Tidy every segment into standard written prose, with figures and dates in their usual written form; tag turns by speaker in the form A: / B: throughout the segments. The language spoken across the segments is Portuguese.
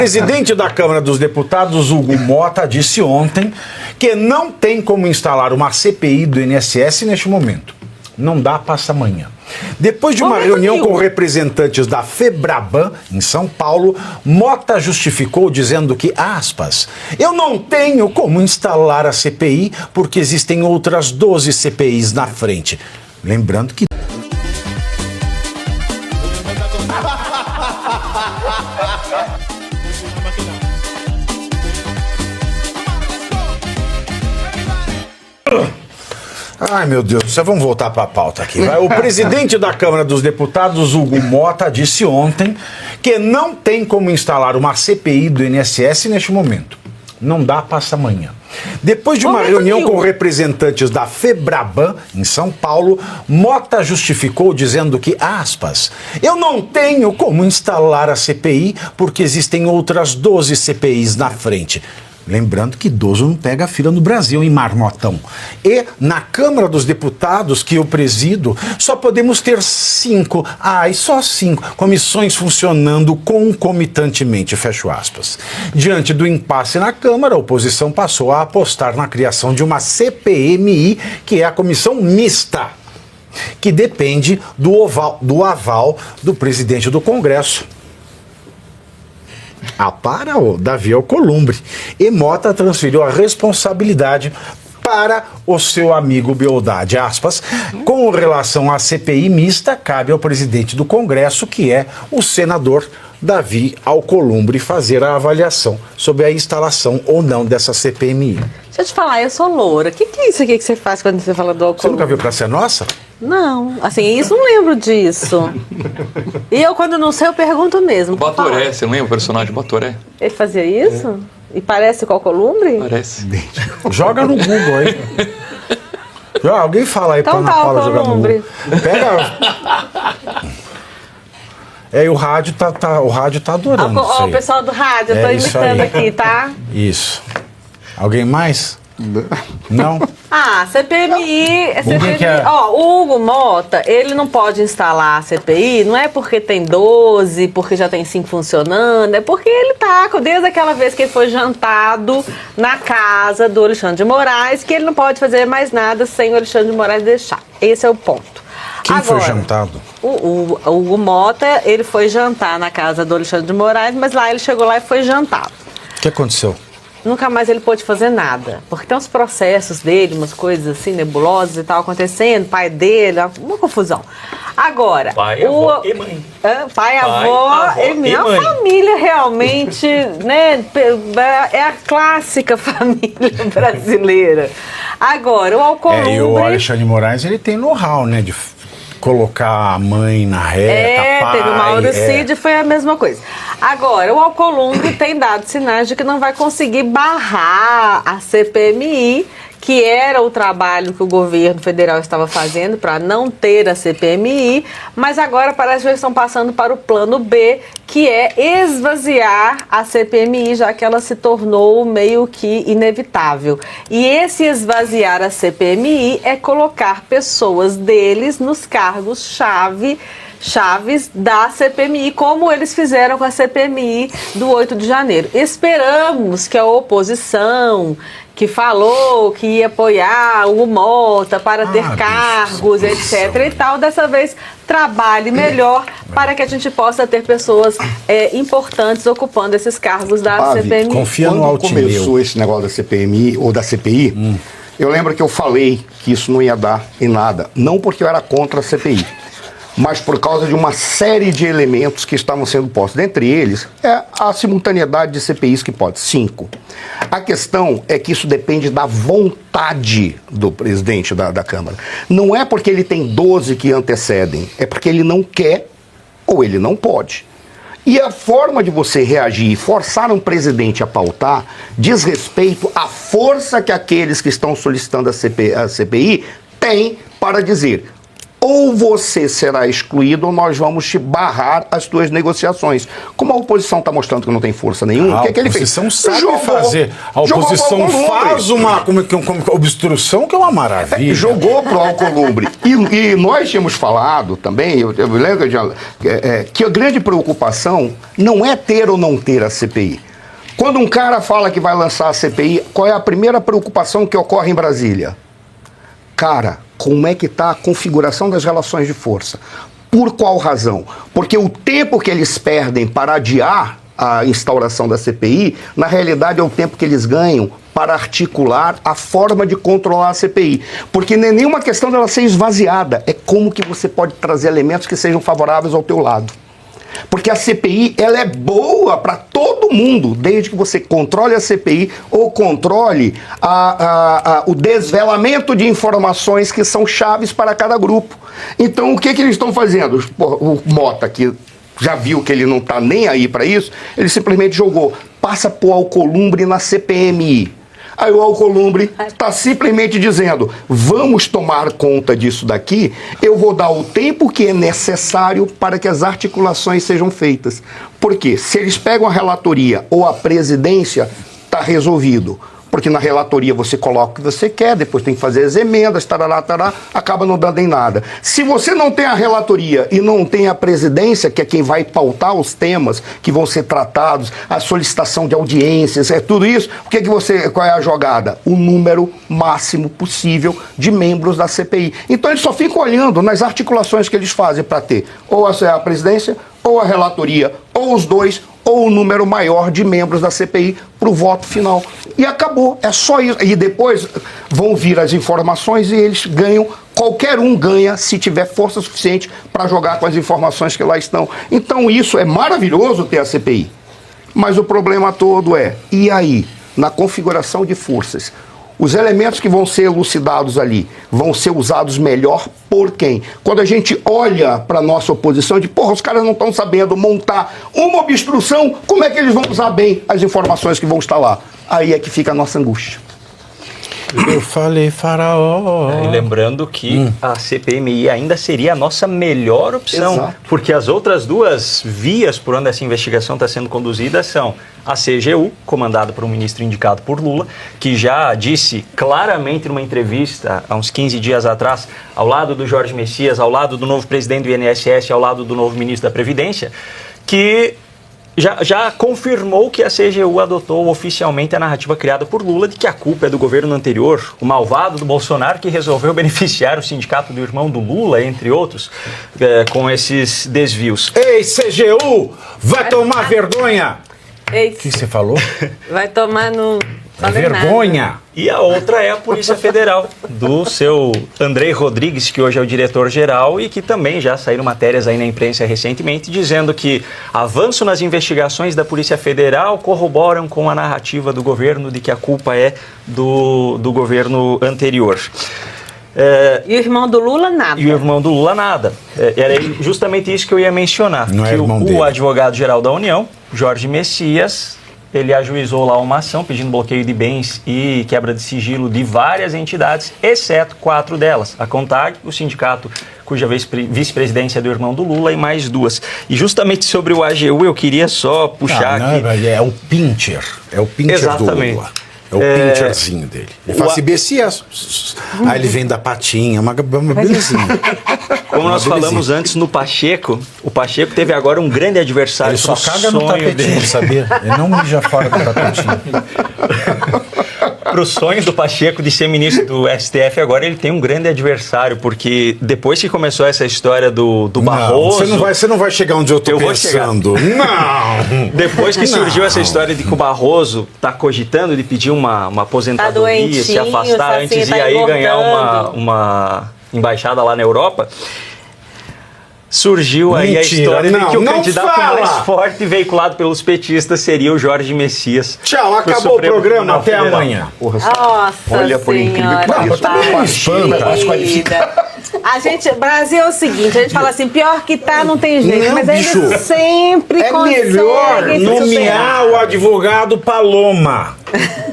A: O presidente da Câmara dos Deputados, Hugo Mota, disse ontem que não tem como instalar uma CPI do INSS neste momento. Não dá, passa amanhã. Depois de uma reunião com representantes da Febraban, em São Paulo, Mota justificou dizendo que, aspas, eu não tenho como instalar a CPI porque existem outras 12 CPIs na frente. Lembrando que... Ai, meu Deus, vamos voltar para a pauta aqui. Vai. O presidente da Câmara dos Deputados, Hugo Mota, disse ontem que não tem como instalar uma CPI do INSS neste momento. Não dá, passa amanhã. Depois de uma reunião com representantes da Febraban, em São Paulo, Mota justificou dizendo que, aspas, eu não tenho como instalar a CPI porque existem outras 12 CPIs na frente. Lembrando que idoso não pega fila no Brasil, em marmotão. E na Câmara dos Deputados, que eu presido, só podemos ter 5, só 5, comissões funcionando concomitantemente, fecho aspas. Diante do impasse na Câmara, a oposição passou a apostar na criação de uma CPMI, que é a Comissão Mista, que depende do aval do presidente do Congresso. Para o Davi Alcolumbre. E Mota transferiu a responsabilidade para o seu amigo Beldade, aspas. Com relação à CPI mista, cabe ao presidente do Congresso, que é o senador Davi Alcolumbre, fazer a avaliação sobre a instalação ou não dessa CPMI.
B: Deixa eu te falar, eu sou loura. O que é isso aqui que você faz quando você fala do Alcolumbre?
A: Você nunca viu Praça é Nossa?
B: Não, assim, isso não lembro disso. E eu, quando não sei, eu pergunto mesmo.
C: O Batoré, você não lembra o personagem Batoré?
B: Ele fazia isso? É. E parece com o Alcolumbre?
C: Parece.
A: Joga no Google aí. Alguém fala aí
B: então
A: pra Ana Paula jogar no Google. Pega... E o rádio tá adorando isso aí.
B: O pessoal do rádio, eu tô imitando aqui, tá?
A: Isso. Alguém mais? Não?
B: CPMI. O Hugo Mota, ele não pode instalar a CPI, não é porque tem 12, porque já tem 5 funcionando, é porque ele tá, desde aquela vez que ele foi jantado na casa do Alexandre de Moraes, que ele não pode fazer mais nada sem o Alexandre de Moraes deixar. Esse é o ponto.
A: Quem foi jantado?
B: O Hugo Mota, ele foi jantar na casa do Alexandre de Moraes, mas lá ele chegou lá e foi jantado.
A: O que aconteceu?
B: Nunca mais ele pôde fazer nada, porque tem uns processos dele, umas coisas assim, nebulosas e tal acontecendo, pai dele, uma confusão. Agora,
C: pai, avó e mãe.
B: Pai, avó e minha família realmente, né, é a clássica família brasileira. Agora, o Alcolumbre...
A: E o Alexandre de Moraes, ele tem know-how, né, de colocar a mãe na reta, pai...
B: teve o Mauricídio, foi a mesma coisa. Agora, o Alcolumbre tem dado sinais de que não vai conseguir barrar a CPMI, que era o trabalho que o governo federal estava fazendo para não ter a CPMI, mas agora parece que eles estão passando para o plano B, que é esvaziar a CPMI, já que ela se tornou meio que inevitável. E esse esvaziar a CPMI é colocar pessoas deles nos cargos-chave chaves da CPMI, como eles fizeram com a CPMI do 8 de janeiro. Esperamos que a oposição, que falou que ia apoiar o Mota para ter cargos, etc. e tal, dessa vez trabalhe melhor para que a gente possa ter pessoas importantes ocupando esses cargos da CPMI.
A: Confia no Altineu.
D: Quando começou esse negócio da CPMI ou da CPI, eu lembro que eu falei que isso não ia dar em nada. Não porque eu era contra a CPI, mas por causa de uma série de elementos que estavam sendo postos. Dentre eles, é a simultaneidade de CPIs que pode, 5. A questão é que isso depende da vontade do presidente da Câmara. Não é porque ele tem 12 que antecedem, é porque ele não quer ou ele não pode. E a forma de você reagir e forçar um presidente a pautar diz respeito à força que aqueles que estão solicitando a CPI têm para dizer: ou você será excluído ou nós vamos te barrar as tuas negociações. Como a oposição está mostrando que não tem força nenhuma, o que é que ele fez?
A: A oposição sabe fazer. A oposição faz uma obstrução que é uma maravilha.
D: Jogou pro Alcolumbre. E nós tínhamos falado também, eu lembro que a grande preocupação não é ter ou não ter a CPI. Quando um cara fala que vai lançar a CPI, qual é a primeira preocupação que ocorre em Brasília? Cara, como é que está a configuração das relações de força? Por qual razão? Porque o tempo que eles perdem para adiar a instauração da CPI, na realidade é o tempo que eles ganham para articular a forma de controlar a CPI. Porque não é nenhuma questão dela ser esvaziada, é como que você pode trazer elementos que sejam favoráveis ao teu lado. Porque a CPI, ela é boa para todo mundo, desde que você controle a CPI ou controle o desvelamento de informações que são chaves para cada grupo. Então, o que eles estão fazendo? O Mota, que já viu que ele não está nem aí para isso, ele simplesmente jogou, passa por Alcolumbre na CPMI. Aí o Alcolumbre está simplesmente dizendo, vamos tomar conta disso daqui, eu vou dar o tempo que é necessário para que as articulações sejam feitas. Por quê? Se eles pegam a relatoria ou a presidência, está resolvido. Porque na relatoria você coloca o que você quer, depois tem que fazer as emendas, tarará, acaba não dando em nada. Se você não tem a relatoria e não tem a presidência, que é quem vai pautar os temas que vão ser tratados, a solicitação de audiências, é tudo isso, qual é a jogada? O número máximo possível de membros da CPI. Então eles só ficam olhando nas articulações que eles fazem para ter ou a presidência, ou a relatoria, ou os dois, ou o número maior de membros da CPI para o voto final. E acabou, é só isso. E depois vão vir as informações e eles ganham, qualquer um ganha se tiver força suficiente para jogar com as informações que lá estão. Então isso é maravilhoso ter a CPI. Mas o problema todo é, e aí, na configuração de forças, os elementos que vão ser elucidados ali vão ser usados melhor por quem? Quando a gente olha para a nossa oposição de, os caras não estão sabendo montar uma obstrução, como é que eles vão usar bem as informações que vão estar lá? Aí é que fica a nossa angústia.
A: Eu falei faraó.
E: E lembrando que a CPMI ainda seria a nossa melhor opção.
D: Exato.
E: Porque as outras duas vias por onde essa investigação está sendo conduzida são a CGU, comandada por um ministro indicado por Lula, que já disse claramente numa entrevista há uns 15 dias atrás, ao lado do Jorge Messias, ao lado do novo presidente do INSS, ao lado do novo ministro da Previdência, que já confirmou que a CGU adotou oficialmente a narrativa criada por Lula de que a culpa é do governo anterior, o malvado do Bolsonaro que resolveu beneficiar o sindicato do irmão do Lula, entre outros, com esses desvios.
A: Ei, CGU, vai tomar vergonha!
B: Ei,
A: O que você falou?
B: vai tomar no... Falei
A: Vergonha!
B: nada.
E: E a outra é a Polícia Federal, do seu Andrei Rodrigues, que hoje é o diretor-geral e que também já saíram matérias aí na imprensa recentemente dizendo que avanço nas investigações da Polícia Federal corroboram com a narrativa do governo de que a culpa é do governo anterior.
B: E o irmão do Lula, nada.
E: E o irmão do Lula, nada. Era justamente isso que eu ia mencionar.
A: Não é
E: que
A: irmão dele.
E: o advogado-geral da União, Jorge Messias, ele ajuizou lá uma ação pedindo bloqueio de bens e quebra de sigilo de várias entidades, exceto 4 delas. A CONTAG, o sindicato cuja vice-presidência é do irmão do Lula, e mais 2. E justamente sobre o AGU, eu queria só puxar aqui...
A: É o pincher. É o pincher
E: Exatamente.
A: do Lula. É o pincherzinho dele. Ele faz CBCS. Aí ele vem da patinha, uma belezinha.
E: Como nós falamos antes no Pacheco, o Pacheco teve agora um grande adversário.
A: Ele só
E: pro
A: caga no
E: sonho
A: tapetinho,
E: dele.
A: sabia? Ele não mija fora do tapetinho.
E: Para o sonho do Pacheco de ser ministro do STF, agora ele tem um grande adversário, porque depois que começou essa história do Barroso...
A: Não, você não vai chegar onde eu tô
E: Eu vou
A: pensando. Não!
E: Depois que surgiu essa história de que o Barroso está cogitando de pedir uma aposentadoria, se afastar
B: assim,
E: antes
B: tá
E: e aí
B: engordando.
E: ganhar uma embaixada lá na Europa... Surgiu aí a
A: Mentira,
E: história de que o
A: não
E: candidato
A: fala.
E: mais forte veiculado pelos petistas seria o Jorge Messias.
A: Tchau,
E: pro
A: acabou o
E: Supremo
A: programa.
E: Tribunal
A: Até
E: Federal.
A: amanhã.
B: Nossa
D: Olha, por incrível que
B: Senhora,
D: pareça,
A: também me espanta.
B: Batida. A gente, Brasil é o seguinte, a gente fala assim, pior que tá, não tem jeito,
A: Não,
B: mas
A: bicho,
B: ele sempre
A: É
B: consegue
A: melhor
B: se
A: nomear
B: superar.
A: o advogado Paloma.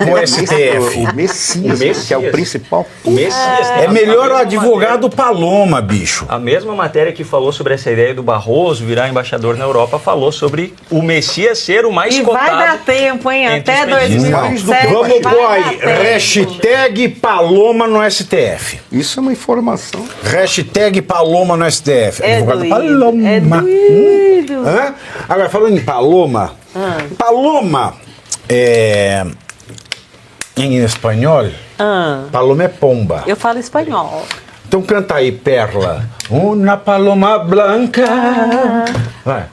A: no STF.
D: O Messias, que é o principal.
E: O Messias.
A: É melhor o advogado Paloma, bicho.
E: A mesma matéria que falou sobre essa ideia do Barroso virar embaixador na Europa falou sobre o Messias ser o mais
B: E
E: cotado.
B: vai dar tempo, hein?
E: entre
B: Até
E: os pedidos.
B: 2027.
A: Vamos
B: vai
A: pôr
B: dar
A: aí,
B: tempo.
A: hashtag Paloma no STF.
D: Isso é uma informação.
A: Hashtag Paloma no STF.
B: É
A: Advogado
B: doído,
A: Paloma.
B: é doído.
A: Hã? Agora, falando em Paloma, Paloma em espanhol, Paloma é pomba.
B: Eu falo espanhol.
A: Então canta aí, Perla. Una paloma blanca. Vai.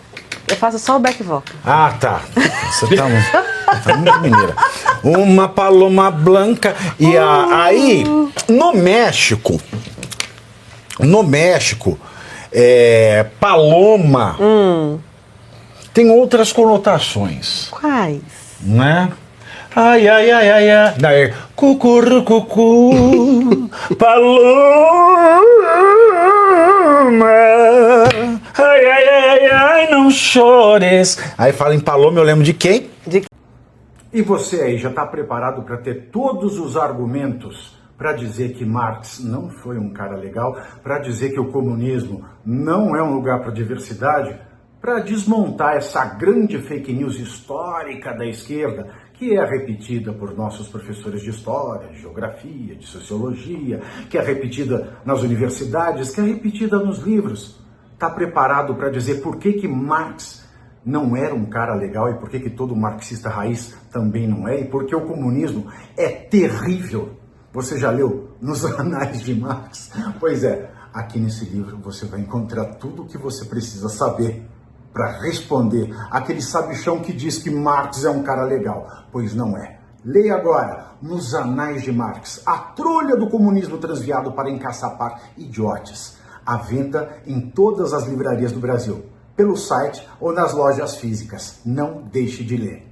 B: Eu faço só o back vocal.
A: Ah, tá. Você tá muito mineira. Uma paloma blanca. E aí, no México, paloma tem outras conotações,
B: Quais?
A: né? Ai, ai, ai, ai, ai. Daí, cucurucucu, paloma. Ai, ai, ai, ai, não chores. Aí fala em paloma, eu lembro de quem? E você aí, já está preparado para ter todos os argumentos para dizer que Marx não foi um cara legal, para dizer que o comunismo não é um lugar para diversidade, para desmontar essa grande fake news histórica da esquerda, que é repetida por nossos professores de história, de geografia, de sociologia, que é repetida nas universidades, que é repetida nos livros. Está preparado para dizer por que Marx não era um cara legal e por que todo marxista raiz também não é, e por que o comunismo é terrível? Você já leu nos Anais de Marx? Pois é, aqui nesse livro você vai encontrar tudo o que você precisa saber para responder aquele sabichão que diz que Marx é um cara legal, pois não é. Leia agora, nos Anais de Marx, a trolha do comunismo transviado para encaçapar idiotes. À venda em todas as livrarias do Brasil, pelo site ou nas lojas físicas. Não deixe de ler.